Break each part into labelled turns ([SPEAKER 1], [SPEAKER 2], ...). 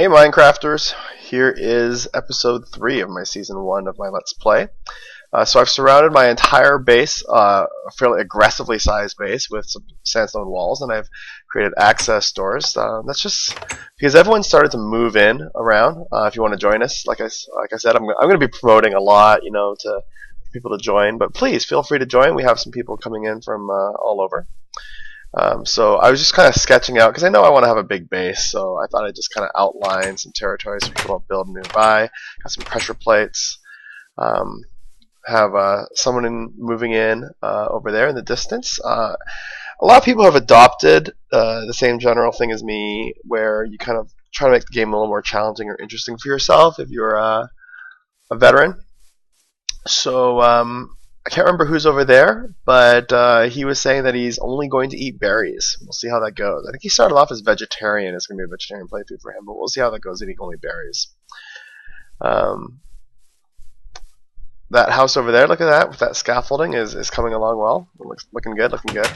[SPEAKER 1] Hey Minecrafters, here is episode 3 of my season 1 of my Let's Play. So I've surrounded my entire base, a fairly aggressively sized base with some sandstone walls, and I've created access doors. That's just because everyone started to move in around. If you want to join us, like I said, I'm going to be promoting a lot, to people to join. But please feel free to join. We have some people coming in from all over. So I was just kind of sketching out, because I know I want to have a big base, so I thought I'd just kind of outline some territories so people don't build nearby. Got some pressure plates. Have someone moving in over there in the distance. A lot of people have adopted the same general thing as me, where you kind of try to make the game a little more challenging or interesting for yourself if you're a veteran. So I can't remember who's over there, but he was saying that he's only going to eat berries. We'll see how that goes. I think he started off as vegetarian. It's going to be a vegetarian playthrough for him, but we'll see how that goes eating only berries. That house over there, look at that, with that scaffolding is coming along well. Looking good, looking good.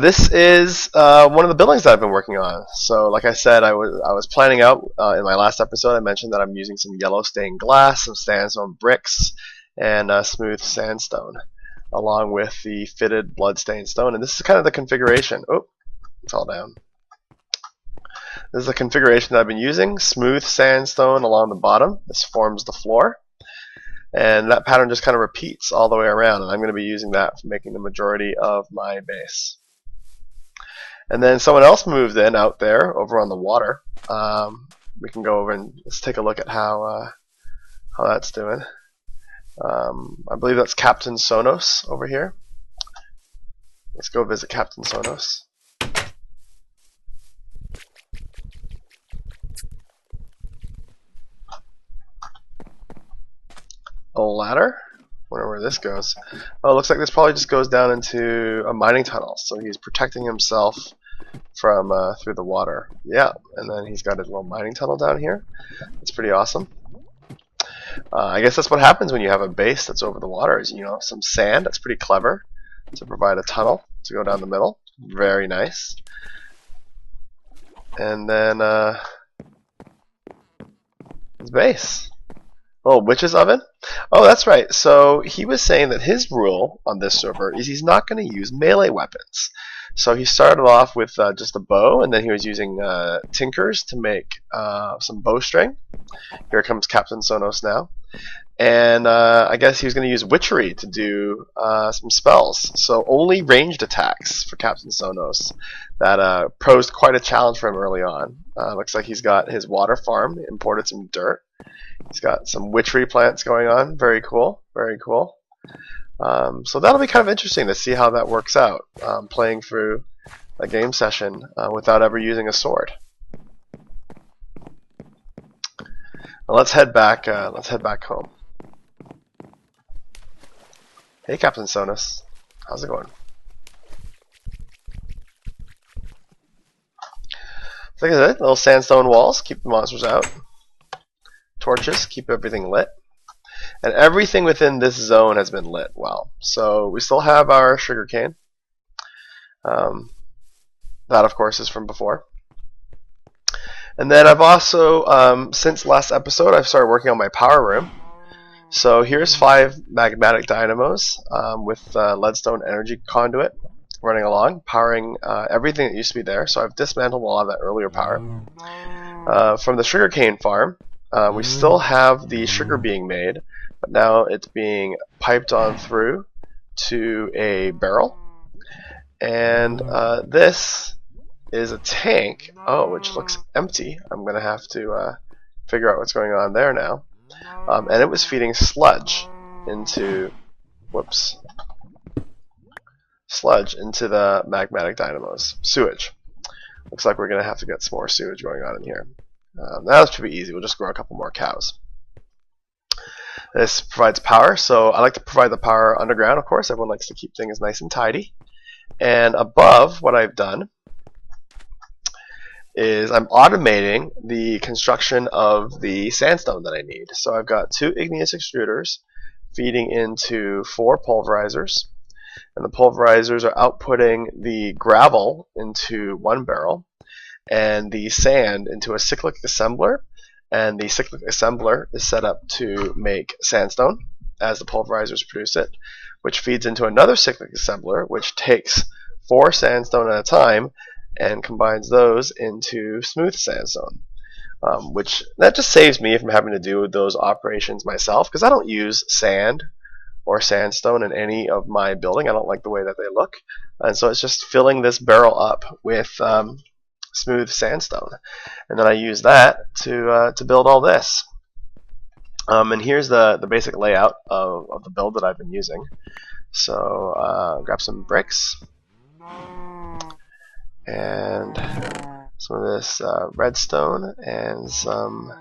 [SPEAKER 1] This is one of the buildings that I've been working on. So, like I said, I was planning out in my last episode. I mentioned that I'm using some yellow stained glass, some sandstone bricks, and smooth sandstone, along with the fitted bloodstained stone. And this is kind of the configuration. Oh, it's all down. This is the configuration that I've been using. Smooth sandstone along the bottom. This forms the floor. And that pattern just kind of repeats all the way around. And I'm going to be using that for making the majority of my base. And then someone else moved in out there over on the water. We can go over and let's take a look at how that's doing. I believe that's Captain Sonos over here. Let's go visit Captain Sonos. A ladder? Wonder where this goes. Oh, it looks like this probably just goes down into a mining tunnel. So he's protecting himself from through the water. Yeah, and then he's got his little mining tunnel down here. That's pretty awesome. I guess that's what happens when you have a base that's over the water. Is some sand. That's pretty clever to provide a tunnel to go down the middle. Very nice. And then his base. Oh, witch's oven? Oh, that's right. So he was saying that his rule on this server is he's not going to use melee weapons. So he started off with just a bow, and then he was using tinkers to make some bowstring. Here comes Captain Sonos now. And I guess he was going to use witchery to do some spells. So only ranged attacks for Captain Sonos. That posed quite a challenge for him early on. Looks like he's got his water farm, imported some dirt. He's got some witchery plants going on. Very cool. Very cool. So that'll be kind of interesting to see how that works out. Playing through a game session without ever using a sword. Well, let's head back. Let's head back home. Hey, Captain Sonos. How's it going? Look at it. Little sandstone walls. Keep the monsters out. Torches. Keep everything lit. And everything within this zone has been lit well. So we still have our sugarcane. That, of course, is from before. And then I've also, since last episode, I've started working on my power room. So here's 5 magmatic dynamos with leadstone energy conduit running along, powering everything that used to be there. So I've dismantled a lot of that earlier power. From the sugarcane farm, we still have the sugar being made, but now it's being piped on through to a barrel. And this is a tank, which looks empty. I'm going to have to figure out what's going on there now. And it was feeding sludge into, sludge into the magmatic dynamos. Sewage. Looks like we're going to have to get some more sewage going on in here. That should be easy. We'll just grow a couple more cows. This provides power, so I like to provide the power underground, of course. Everyone likes to keep things nice and tidy. And above, what I've done is I'm automating the construction of the sandstone that I need. So I've got 2 igneous extruders feeding into 4 pulverizers. And the pulverizers are outputting the gravel into 1 barrel. and the sand into a cyclic assembler, and the cyclic assembler is set up to make sandstone as the pulverizers produce it, which feeds into another cyclic assembler, which takes 4 sandstone at a time and combines those into smooth sandstone. Which that just saves me from having to do those operations myself, because I don't use sand or sandstone in any of my building. I don't like the way that they look, and so it's just filling this barrel up with smooth sandstone, and then I use that to build all this. And here's the basic layout of the build that I've been using. So grab some bricks and some of this redstone and some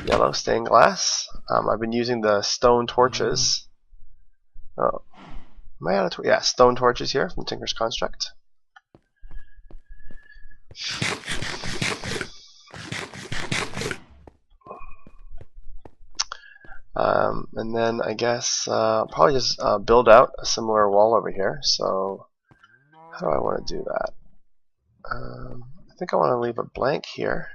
[SPEAKER 1] yellow stained glass. I've been using the stone torches. Oh, am I out of yeah, stone torches here from Tinker's Construct. And then I guess I'll probably just build out a similar wall over here. So how do I want to do that? I think I want to leave a blank here.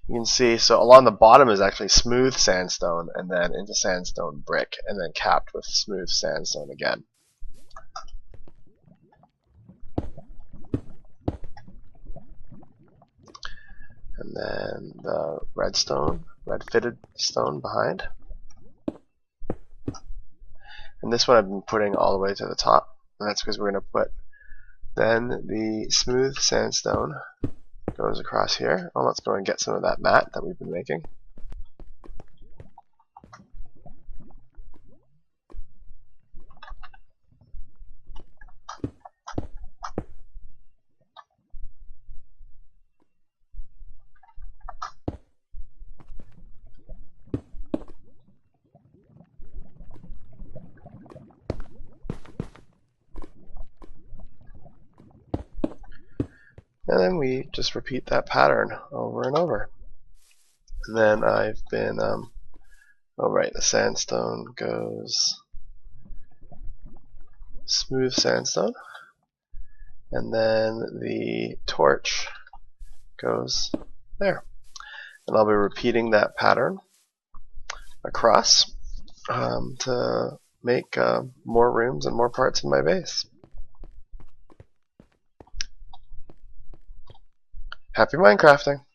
[SPEAKER 1] You can see, so along the bottom is actually smooth sandstone, and then into sandstone brick, and then capped with smooth sandstone again. And then the redstone, red fitted stone behind. And this one I've been putting all the way to the top, and that's because we're going to put then the smooth sandstone goes across here. Well, let's go and get some of that mat that we've been making. And then we just repeat that pattern over and over. And then I've been, oh right, the sandstone goes smooth sandstone, and then the torch goes there. And I'll be repeating that pattern across to make more rooms and more parts in my base. Happy Minecrafting!